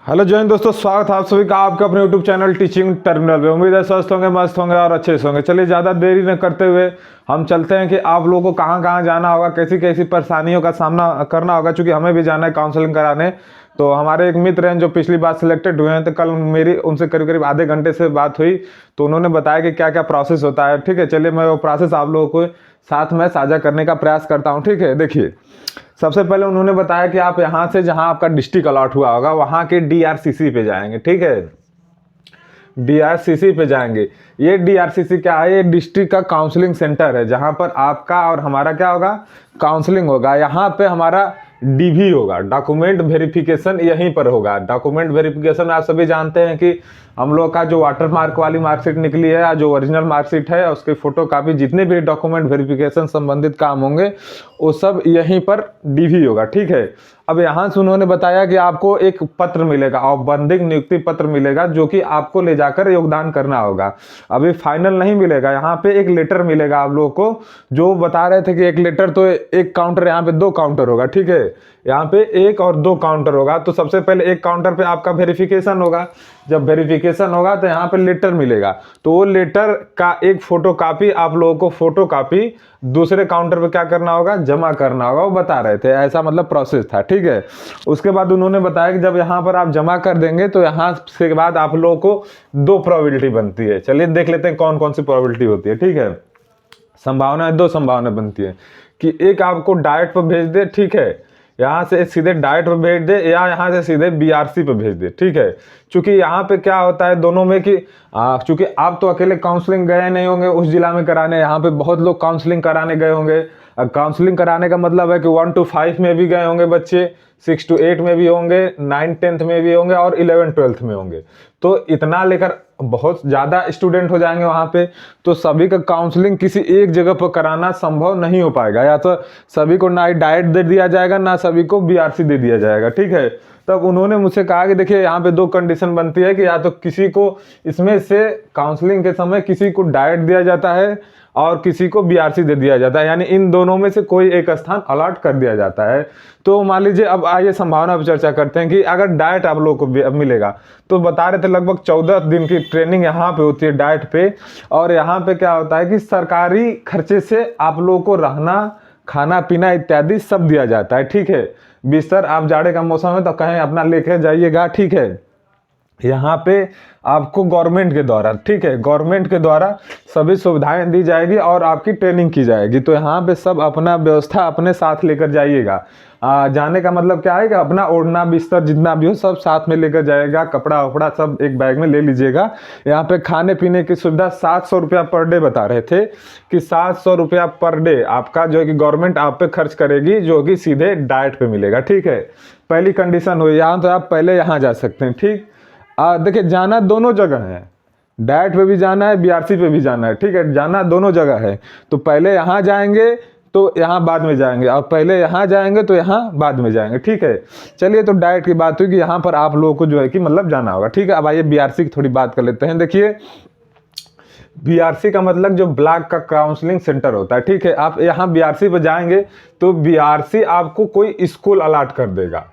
Hello जय हिंद दोस्तों, स्वागत है आप सभी का आपके अपने यूट्यूब चैनल टीचिंग टर्मिनल पे। उम्मीद है स्वस्थ होंगे, मस्त होंगे और अच्छे से होंगे। चलिए ज़्यादा देरी न करते हुए हम चलते हैं कि आप लोगों को कहाँ कहाँ जाना होगा, कैसी कैसी परेशानियों का सामना करना होगा। चूँकि हमें भी जाना है काउंसलिंग कराने। तो हमारे एक मित्र हैं जो पिछली बार सिलेक्टेड हुए हैं, तो कल मेरी उनसे करीब करीब आधे घंटे से बात हुई, तो उन्होंने बताया कि क्या क्या प्रोसेस होता है। ठीक है, चलिए मैं वो प्रोसेस आप लोगों को साथ में साझा करने का प्रयास करता हूँ। ठीक है, देखिए सबसे पहले उन्होंने बताया कि आप यहाँ से जहाँ आपका डिस्ट्रिक्ट अलॉट हुआ होगा वहाँ के डीआरसीसी पे जाएंगे। ठीक है, डीआरसीसी पे जाएंगे। ये डीआरसीसी क्या है? ये डिस्ट्रिक्ट का काउंसलिंग सेंटर है जहाँ पर आपका और हमारा क्या होगा, काउंसलिंग होगा। यहाँ पे हमारा डीवी होगा, डॉक्यूमेंट वेरिफिकेशन यहीं पर होगा। डॉक्यूमेंट वेरिफिकेशन आप सभी जानते हैं कि हम लोग का जो वाटर मार्क वाली मार्कशीट निकली है या जो ओरिजिनल मार्कशीट है उसकी फोटो कापी, जितने भी डॉक्यूमेंट वेरिफिकेशन संबंधित काम होंगे वो सब यहीं पर डीवी होगा। ठीक है, अब यहाँ से उन्होंने बताया कि आपको एक पत्र मिलेगा, औपबंधिक नियुक्ति पत्र मिलेगा, जो कि आपको ले जाकर योगदान करना होगा। अभी फाइनल नहीं मिलेगा, यहाँ पे एक लेटर मिलेगा आप लोगों को। जो बता रहे थे कि एक लेटर तो एक काउंटर, यहाँ पे 2 काउंटर होगा। ठीक है, यहाँ पे 1 और 2 काउंटर होगा। तो सबसे पहले एक काउंटर पे आपका वेरिफिकेशन होगा। जब वेरिफिकेशन होगा तो यहाँ पे लेटर मिलेगा, तो वो लेटर का एक फोटो कापी आप लोगों को फोटो कापी दूसरे काउंटर पे क्या करना होगा, जमा करना होगा। वो बता रहे थे, ऐसा मतलब प्रोसेस था। ठीक है, उसके बाद उन्होंने बताया कि जब यहाँ पर आप जमा कर देंगे तो यहाँ से बाद आप लोगों को 2 प्रोबेबिलिटी बनती है। चलिए देख लेते हैं कौन कौन सी प्रोबेबिलिटी होती है। ठीक है, संभावना है, 2 संभावना बनती है कि एक आपको डायरेक्ट पर भेज दे, ठीक है, यहाँ से सीधे डायरेक्ट पर भेज दे, या यहाँ से सीधे बीआरसी पे भेज दे। ठीक है, क्योंकि यहाँ पे क्या होता है दोनों में कि चूंकि आप तो अकेले काउंसलिंग गए नहीं होंगे उस जिला में कराने, यहाँ पे बहुत लोग काउंसलिंग कराने गए होंगे। काउंसलिंग कराने का मतलब है कि 1 to 5 में भी गए होंगे बच्चे, 6 to 8 में भी होंगे, 9th 10th में भी होंगे और 11th 12th में होंगे। तो इतना लेकर बहुत ज़्यादा स्टूडेंट हो जाएंगे वहाँ पे, तो सभी का काउंसलिंग किसी एक जगह पर कराना संभव नहीं हो पाएगा। या तो सभी को ना डाइट दे दिया जाएगा, ना सभी को बीआरसी दे दिया जाएगा। ठीक है, तब उन्होंने मुझसे कहा कि देखिए यहाँ पे 2 कंडीशन बनती है कि या तो किसी को इसमें से काउंसलिंग के समय किसी को डाइट दिया जाता है और किसी को बीआरसी दे दिया जाता है, यानी इन दोनों में से कोई एक स्थान अलॉट कर दिया जाता है। तो मान लीजिए, अब आइए संभावना पर चर्चा करते हैं कि अगर डाइट आप लोगों को मिलेगा, तो बता रहे थे लगभग 14 दिन की ट्रेनिंग यहाँ पे होती है डाइट पे। और यहाँ पे क्या होता है कि सरकारी खर्चे से आप लोगों को रहना, खाना पीना इत्यादि सब दिया जाता है। ठीक है, बिस्तर आप जाड़े का मौसम है तो कहीं अपना लेके जाइएगा। ठीक है, यहाँ पे आपको गवर्नमेंट के द्वारा, ठीक है, गवर्नमेंट के द्वारा सभी सुविधाएं दी जाएगी और आपकी ट्रेनिंग की जाएगी। तो यहाँ पे सब अपना व्यवस्था अपने साथ लेकर जाइएगा। जाने का मतलब क्या है कि अपना ओढ़ना बिस्तर जितना भी हो सब साथ में लेकर जाएगा, कपड़ा वपड़ा सब एक बैग में ले लीजिएगा। यहाँ पे खाने पीने की सुविधा 700 रुपया पर डे बता रहे थे कि 700 रुपया पर डे आपका जो है कि गवर्नमेंट आप पे खर्च करेगी, जो कि सीधे डाइट पे मिलेगा। ठीक है, पहली कंडीशन हुई। यहाँ तो आप पहले यहाँ जा सकते हैं। ठीक, देखिए जाना दोनों जगह है, डाइट पे भी जाना है, बीआरसी पे भी जाना है। ठीक है, जाना दोनों जगह है। तो पहले यहाँ जाएंगे तो यहाँ बाद में जाएंगे, और पहले यहाँ जाएंगे तो यहाँ बाद में जाएंगे। ठीक है, चलिए तो डाइट की बात हुई कि यहाँ पर आप लोगों को जो है कि मतलब जाना होगा। ठीक है, अब आइए बीआरसी की थोड़ी बात कर लेते हैं। देखिए बीआरसी का मतलब जो ब्लॉक का काउंसलिंग सेंटर होता है। ठीक है, आप यहाँ बीआरसी पे जाएंगे तो बीआरसी आपको कोई स्कूल अलॉट कर देगा,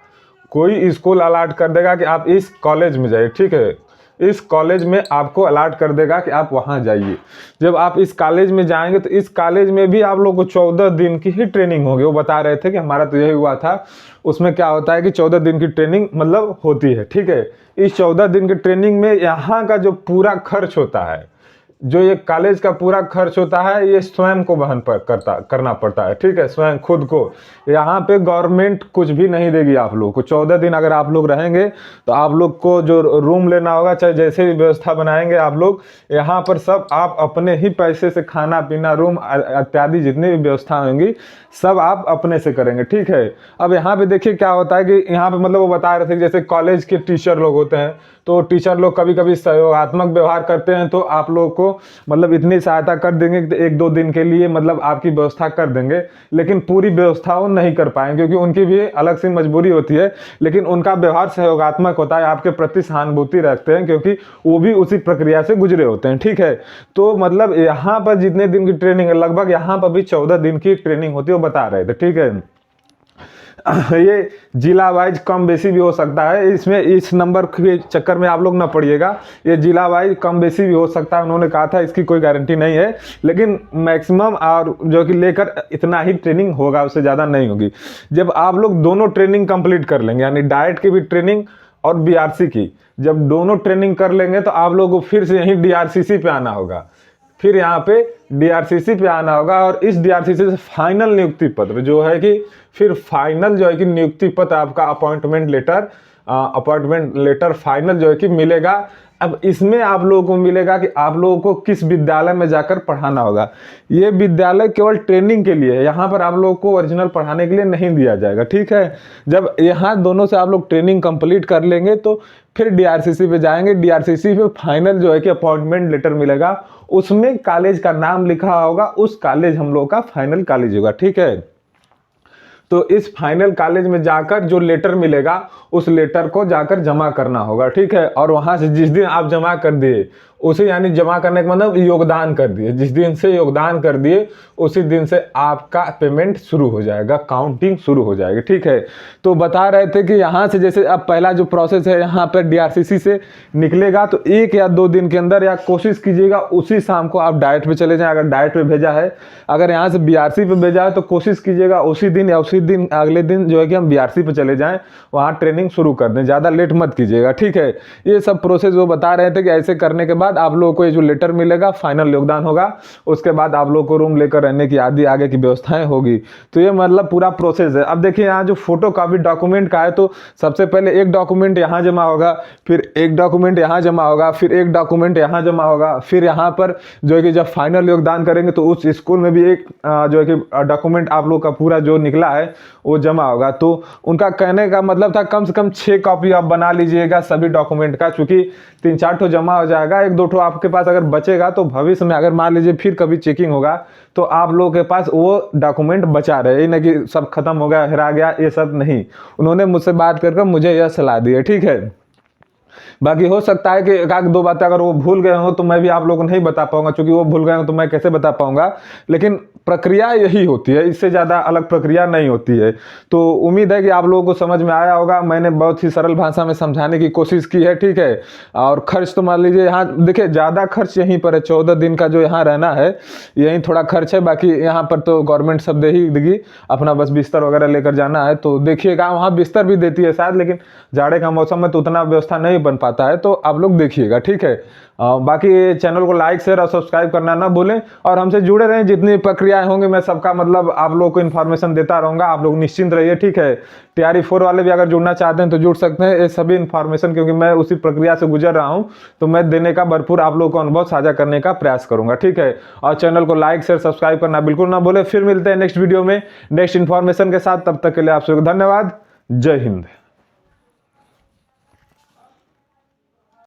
कोई स्कूल अलॉट कर देगा कि आप इस कॉलेज में जाइए। ठीक है, इस कॉलेज में आपको अलॉट कर देगा कि आप वहाँ जाइए। जब आप इस कॉलेज में जाएंगे तो इस कॉलेज में भी आप लोग को 14 दिन की ही ट्रेनिंग होगी। वो बता रहे थे कि हमारा तो यही हुआ था, उसमें क्या होता है कि 14 दिन की ट्रेनिंग मतलब होती है। ठीक है, इस 14 दिन की ट्रेनिंग में यहाँ का जो पूरा खर्च होता है, जो ये कॉलेज का पूरा खर्च होता है, ये स्वयं को वहन करना पड़ता है। ठीक है, स्वयं खुद को। यहाँ पे गवर्नमेंट कुछ भी नहीं देगी आप लोग को। 14 दिन अगर आप लोग रहेंगे तो आप लोग को जो रूम लेना होगा, चाहे जैसे भी व्यवस्था बनाएंगे आप लोग, यहाँ पर सब आप अपने ही पैसे से खाना पीना, रूम इत्यादि जितनी भी व्यवस्था होंगी सब आप अपने से करेंगे। ठीक है, अब यहाँ पे देखिए क्या होता है कि यहाँ पे मतलब वो बता रहे थे कि जैसे कॉलेज के टीचर लोग होते हैं, तो टीचर लोग कभी कभी सहयोगात्मक व्यवहार करते हैं, तो आप लोग को मतलब इतनी सहायता कर देंगे कि 1-2 दिन के लिए मतलब आपकी व्यवस्था कर देंगे, लेकिन पूरी व्यवस्था वो नहीं कर पाएंगे क्योंकि उनकी भी अलग से मजबूरी होती है। लेकिन उनका व्यवहार सहयोगात्मक होता है, आपके प्रति सहानुभूति रखते हैं क्योंकि वो भी उसी प्रक्रिया से गुजरे होते हैं। ठीक है, तो मतलब यहाँ पर जितने दिन की ट्रेनिंग है, लगभग यहाँ पर भी 14 दिन की ट्रेनिंग होती है, वो बता रहे थे। ठीक है, ये जिला वाइज कम बेसी भी हो सकता है, इसमें इस नंबर के चक्कर में आप लोग ना पड़िएगा, ये जिला वाइज कम बेसी भी हो सकता है, उन्होंने कहा था, इसकी कोई गारंटी नहीं है, लेकिन मैक्सिमम और जो कि लेकर इतना ही ट्रेनिंग होगा, उससे ज़्यादा नहीं होगी। जब आप लोग दोनों ट्रेनिंग कंप्लीट कर लेंगे, यानी डाइट की भी ट्रेनिंग और बीआरसी की, जब दोनों ट्रेनिंग कर लेंगे तो आप लोगों को फिर से यहीं डीआरसीसी पे आना होगा, फिर यहाँ पे डीआरसीसी पे आना होगा, और इस डीआरसीसी से फाइनल नियुक्ति पत्र जो है कि फिर फाइनल जो है कि नियुक्ति पत्र आपका अपॉइंटमेंट लेटर फाइनल जो है कि मिलेगा। अब इसमें आप लोगों को मिलेगा कि आप लोगों को किस विद्यालय में जाकर पढ़ाना होगा। ये विद्यालय केवल ट्रेनिंग के लिए है, यहाँ पर आप लोगों को ओरिजिनल पढ़ाने के लिए नहीं दिया जाएगा, ठीक है। जब यहाँ दोनों से आप लोग ट्रेनिंग कंप्लीट कर लेंगे तो फिर डीआरसीसी पे जाएंगे, डीआरसीसी पे फाइनल जो है कि अपॉइंटमेंट लेटर मिलेगा, उसमें कॉलेज का नाम लिखा होगा, उस कॉलेज हम लोग का फाइनल कॉलेज होगा, ठीक है। तो इस फाइनल कॉलेज में जाकर जो लेटर मिलेगा, उस लेटर को जाकर जमा करना होगा, ठीक है। और वहां से जिस दिन आप जमा कर दिए उसे, यानी जमा करने का मतलब योगदान कर दिए, जिस दिन से योगदान कर दिए उसी दिन से आपका पेमेंट शुरू हो जाएगा, काउंटिंग शुरू हो जाएगी, ठीक है। तो बता रहे थे कि यहाँ से जैसे अब पहला जो प्रोसेस है यहाँ पर डीआरसीसी से निकलेगा तो 1 या 2 दिन के अंदर, या कोशिश कीजिएगा उसी शाम को आप डाइट पे चले जाएं, अगर डाइट पे भेजा है। अगर यहाँ से बीआरसी पे भेजा है तो कोशिश कीजिएगा उसी दिन या उसी दिन अगले दिन जो है कि हम बीआरसी पे चले जाएं, वहाँ ट्रेनिंग शुरू कर दें, ज़्यादा लेट मत कीजिएगा, ठीक है। ये सब प्रोसेस वो बता रहे थे कि ऐसे करने के बाद आप लोगों को ये जो लेटर मिलेगा, फाइनल योगदान होगा, उसके बाद आप लोगों को रूम लेकर रहने की आगे की व्यवस्थाएं होगी। तो ये मतलब पूरा प्रोसेस है। अब देखिए यहाँ जो फोटो कॉपी डॉक्यूमेंट का है, तो सबसे पहले एक डॉक्यूमेंट यहाँ जमा होगा, फिर एक डॉक्यूमेंट यहाँ जमा होगा, फिर एक डॉक्यूमेंट यहाँ जमा होगा, फिर यहाँ पर जो है कि जब फाइनल योगदान करेंगे तो उस स्कूल में भी एक जो है कि डॉक्यूमेंट आप लोग का पूरा जो निकला है वो जमा होगा। तो उनका कहने का मतलब था कम से कम 6 कॉपी आप बना लीजिएगा सभी डॉक्यूमेंट का, चूंकि 3-4 ठो जमा हो जाएगा, 1-2 ठो आपके पास अगर बचेगा तो भविष्य में अगर मान लीजिए फिर कभी चेकिंग होगा तो आप लोगों के पास वो डॉक्यूमेंट बचा रहे, ना कि सब खत्म हो गया, हेरा गया, ये सब नहीं। उन्होंने मुझसे बात करके मुझे यह सलाह दी है, ठीक है। बाकी हो सकता है कि 1-2 बातें अगर वो भूल गए हो तो मैं भी आप लोगों को नहीं बता पाऊंगा, क्योंकि वो भूल गए हो तो मैं कैसे बता पाऊंगा। लेकिन प्रक्रिया यही होती है, इससे ज़्यादा अलग प्रक्रिया नहीं होती है। तो उम्मीद है कि आप लोगों को समझ में आया होगा, मैंने बहुत ही सरल भाषा में समझाने की कोशिश की है, ठीक है। और खर्च तो मान लीजिए यहाँ देखिए ज़्यादा खर्च यहीं पर है, 14 दिन का जो यहाँ रहना है यहीं थोड़ा खर्च है, बाकी यहाँ पर तो गवर्नमेंट सब दे ही देगी, अपना बस बिस्तर वगैरह लेकर जाना है। तो देखिएगा वहाँ बिस्तर भी देती है शायद, लेकिन जाड़े का मौसम में तो उतना व्यवस्था नहीं बन पाता है, तो आप लोग देखिएगा, ठीक है। बाकी चैनल को लाइक शेयर और सब्सक्राइब करना ना भूलें, और हमसे जुड़े रहें, जितनी प्रक्रियाएं होंगी मैं सबका मतलब आप लोगों को इन्फॉर्मेशन देता रहूँगा, आप लोग निश्चिंत रहिए, ठीक है। तैयारी 4 वाले भी अगर जुड़ना चाहते हैं तो जुड़ सकते हैं, ये सभी इन्फॉर्मेशन क्योंकि मैं उसी प्रक्रिया से गुजर रहा हूँ, तो मैं देने का भरपूर आप लोगों को अनुभव साझा करने का प्रयास करूँगा, ठीक है। और चैनल को लाइक शेयर सब्सक्राइब करना बिल्कुल ना भूलें। फिर मिलते हैं नेक्स्ट वीडियो में नेक्स्ट इन्फॉर्मेशन के साथ, तब तक के लिए आप सबको धन्यवाद। जय हिंद।